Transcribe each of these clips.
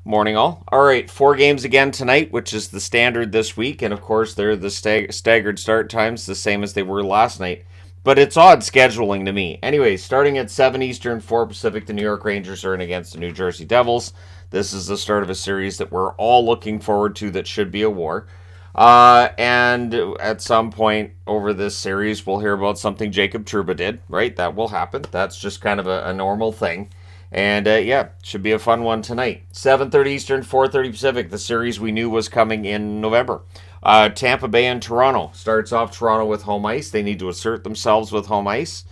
Morning, all. All right, 4 games again tonight, which is the standard this week, and of course they're the staggered start times, the same as they were last night. But it's odd scheduling to me. Anyway, starting at 7 Eastern, 4 Pacific, the New York Rangers are in against the New Jersey Devils. This is the start of a series that we're all looking forward to that should be a war. And at some point over this series, we'll hear about something Jacob Trouba did, right? That will happen. That's just kind of a normal thing. And yeah, should be a fun one tonight. 7:30 Eastern, 4:30 Pacific. The series we knew was coming in November. Tampa Bay and Toronto. Starts off Toronto with home ice. They need to assert themselves with home ice.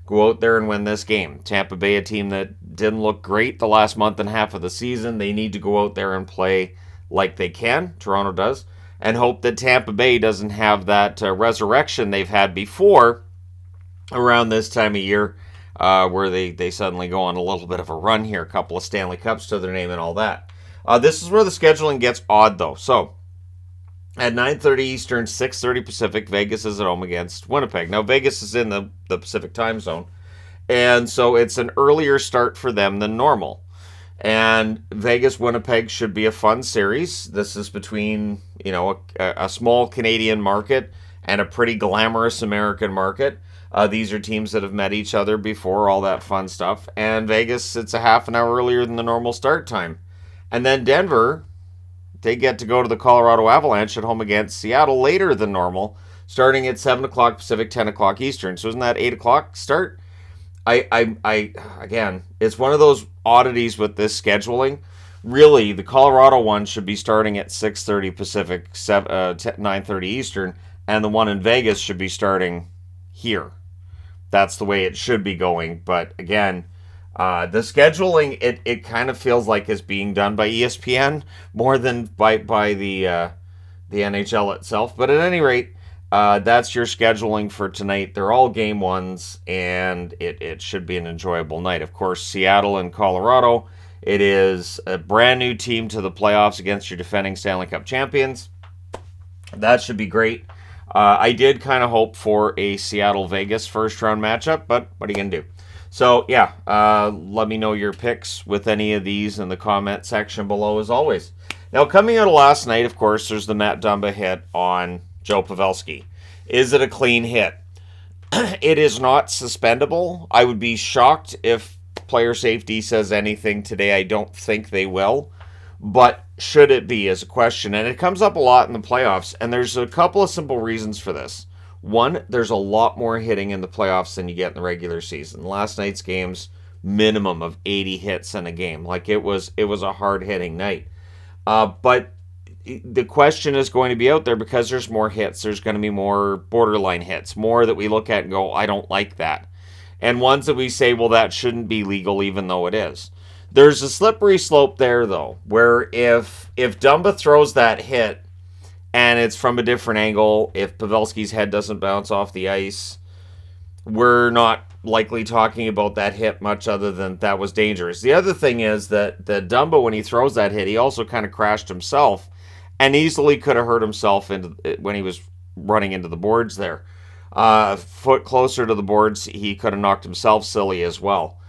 Go out there and win this game. Tampa Bay, a team that didn't look great the last month and a half of the season. They need to go out there and play like they can. Toronto does. And hope that Tampa Bay doesn't have that resurrection they've had before around this time of year, where they suddenly go on a little bit of a run here, a couple of Stanley Cups to their name and all that. This is where the scheduling gets odd, though. So, at 9:30 Eastern, 6:30 Pacific, Vegas is at home against Winnipeg. Now, Vegas is in the Pacific time zone, and so it's an earlier start for them than normal. And Vegas Winnipeg should be a fun series. This is between, a small Canadian market and a pretty glamorous American market. These are teams that have met each other before, all that fun stuff. And Vegas, it's a half an hour earlier than the normal start time. And then Denver, they get to go to the Colorado Avalanche at home against Seattle later than normal, starting at 7 o'clock Pacific, 10 o'clock Eastern. So isn't that 8 o'clock start? Again, it's one of those oddities with this scheduling. Really, the Colorado one should be starting at 6:30 Pacific, 9:30 Eastern, and the one in Vegas should be starting here. That's the way it should be going. But again, the scheduling, it kind of feels like is being done by ESPN more than by the NHL itself. But at any rate, that's your scheduling for tonight. They're all game ones, and it should be an enjoyable night. Of course, Seattle and Colorado. It is a brand new team to the playoffs against your defending Stanley Cup champions. That should be great. I did kind of hope for a Seattle-Vegas first-round matchup, but what are you going to do? So, yeah, let me know your picks with any of these in the comment section below, as always. Now, coming out of last night, of course, there's the Matt Dumba hit on Joe Pavelski. Is it a clean hit? It is not suspendable. I would be shocked if player safety says anything today. I don't think they will. But should it be is a question. And it comes up a lot in the playoffs. And there's a couple of simple reasons for this. One, there's a lot more hitting in the playoffs than you get in the regular season. Last night's games, minimum of 80 hits in a game. Like it was a hard hitting night. But the question is going to be out there because there's more hits. There's going to be more borderline hits, more that we look at and go, I don't like that. And ones that we say, well, that shouldn't be legal, even though it is. There's a slippery slope there, though, where if Dumba throws that hit and it's from a different angle, if Pavelski's head doesn't bounce off the ice, we're not likely talking about that hit much other than that was dangerous. The other thing is that Dumba, when he throws that hit, he also kind of crashed himself and easily could have hurt himself when he was running into the boards there. A foot closer to the boards, he could have knocked himself silly as well.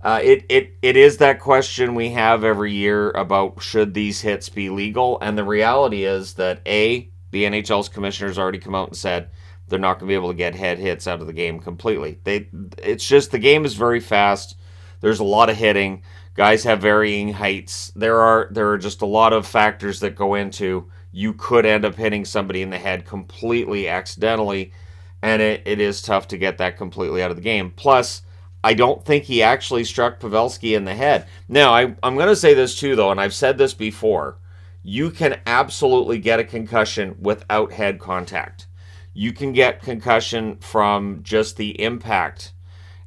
It is that question we have every year about should these hits be legal, and the reality is that the NHL's commissioners already come out and said they're not going to be able to get head hits out of the game completely. It's just the game is very fast. There's a lot of hitting. Guys have varying heights. There are just a lot of factors that go into you could end up hitting somebody in the head completely accidentally, and it is tough to get that completely out of the game. Plus, I don't think he actually struck Pavelski in the head. Now, I'm going to say this too, though, and I've said this before. You can absolutely get a concussion without head contact. You can get concussion from just the impact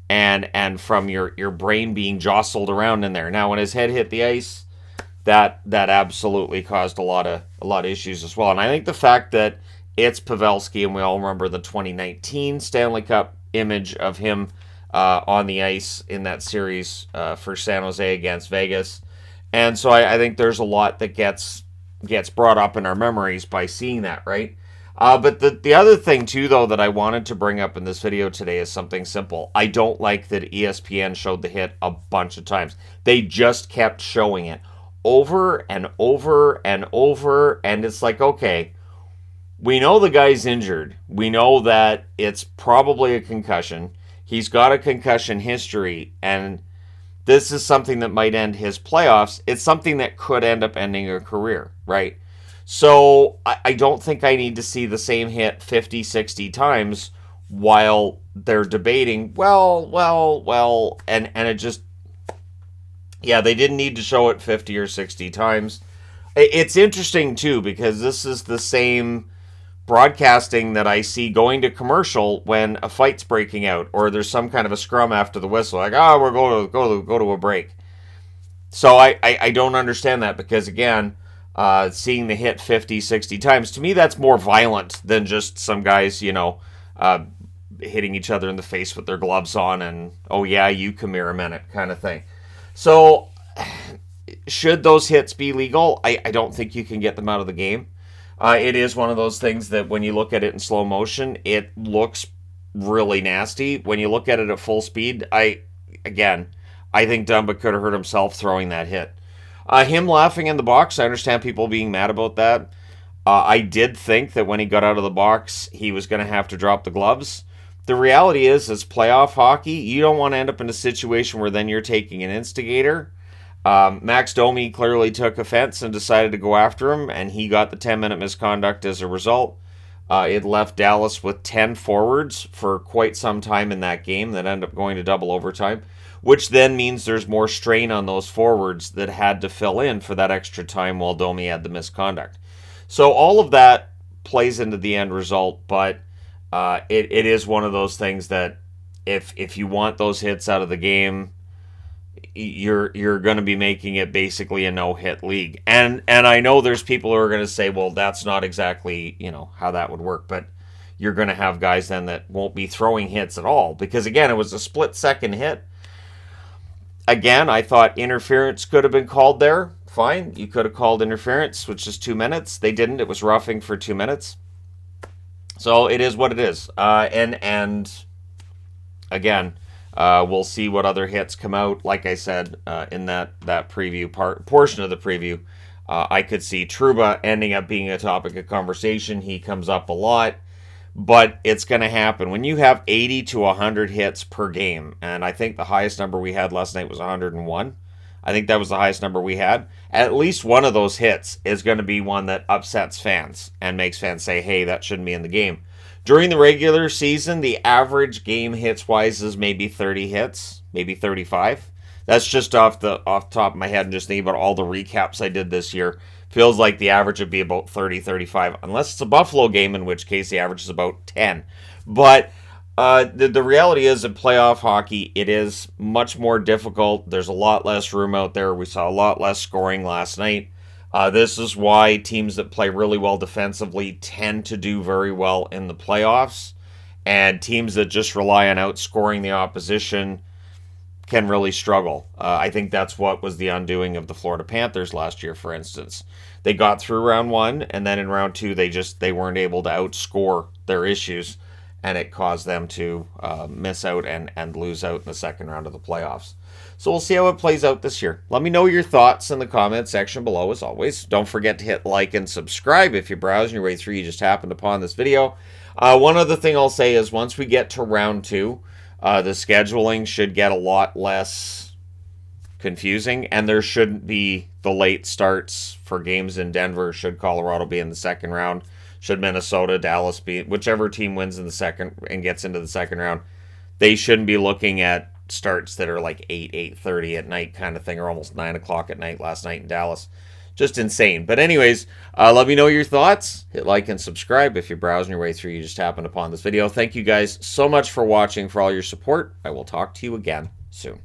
and from your brain being jostled around in there. Now, when his head hit the ice, that absolutely caused a lot of issues as well. And I think the fact that it's Pavelski, and we all remember the 2019 Stanley Cup image of him on the ice in that series for San Jose against Vegas. And so I think there's a lot that gets brought up in our memories by seeing that, right? But the other thing, too, though, that I wanted to bring up in this video today is something simple. I don't like that ESPN showed the hit a bunch of times. They just kept showing it over and over and over, and it's like, okay, we know the guy's injured. We know that it's probably a concussion. He's got a concussion history, and this is something that might end his playoffs. It's something that could end up ending a career, right? So I don't think I need to see the same hit 50, 60 times while they're debating, and it just, yeah, they didn't need to show it 50 or 60 times. It's interesting, too, because this is the same broadcasting that I see going to commercial when a fight's breaking out or there's some kind of a scrum after the whistle, like, we're going to go to a break. So I don't understand that, because again, seeing the hit 50, 60 times, to me that's more violent than just some guys, hitting each other in the face with their gloves on and, oh yeah, you come here a minute kind of thing. So should those hits be legal? I don't think you can get them out of the game. It is one of those things that when you look at it in slow motion, it looks really nasty. When you look at it at full speed, I think Dumba could have hurt himself throwing that hit. Him laughing in the box, I understand people being mad about that. I did think that when he got out of the box, he was going to have to drop the gloves. The reality is playoff hockey, you don't want to end up in a situation where then you're taking an instigator. Max Domi clearly took offense and decided to go after him, and he got the 10-minute misconduct as a result. It left Dallas with 10 forwards for quite some time in that game that ended up going to double overtime, which then means there's more strain on those forwards that had to fill in for that extra time while Domi had the misconduct. So all of that plays into the end result, but it is one of those things that if you want those hits out of the game, you're going to be making it basically a no-hit league. And I know there's people who are going to say, well, that's not exactly, how that would work, but you're going to have guys then that won't be throwing hits at all, because again, it was a split-second hit. Again, I thought interference could have been called there. Fine, you could have called interference, which is 2 minutes. They didn't. It was roughing for 2 minutes. So it is what it is. And again, we'll see what other hits come out. Like I said, in that preview portion of the preview, I could see Trouba ending up being a topic of conversation. He comes up a lot, but it's going to happen. When you have 80 to 100 hits per game, and I think the highest number we had last night was 101. I think that was the highest number we had. At least one of those hits is going to be one that upsets fans and makes fans say, hey, that shouldn't be in the game. During the regular season, the average game hits-wise is maybe 30 hits, maybe 35. That's just off the top of my head and just thinking about all the recaps I did this year. Feels like the average would be about 30, 35, unless it's a Buffalo game, in which case the average is about 10. But the reality is in playoff hockey, it is much more difficult. There's a lot less room out there. We saw a lot less scoring last night. This is why teams that play really well defensively tend to do very well in the playoffs, and teams that just rely on outscoring the opposition can really struggle. I think that's what was the undoing of the Florida Panthers last year, for instance. They got through round one, and then in round two, they weren't able to outscore their issues, and it caused them to miss out and lose out in the second round of the playoffs. So we'll see how it plays out this year. Let me know your thoughts in the comment section below, as always. Don't forget to hit like and subscribe if you're browsing your way through. You just happened upon this video. One other thing I'll say is once we get to round two, the scheduling should get a lot less confusing, and there shouldn't be the late starts for games in Denver. Should Colorado be in the second round? Should Minnesota, Dallas be, whichever team wins in the second and gets into the second round, they shouldn't be looking at starts that are like 8:30 at night kind of thing, or almost 9 o'clock at night last night in Dallas. Just insane. But anyways, let me know your thoughts. Hit like and subscribe if you're browsing your way through. You just happened upon this video. Thank you guys so much for watching, for all your support. I will talk to you again soon.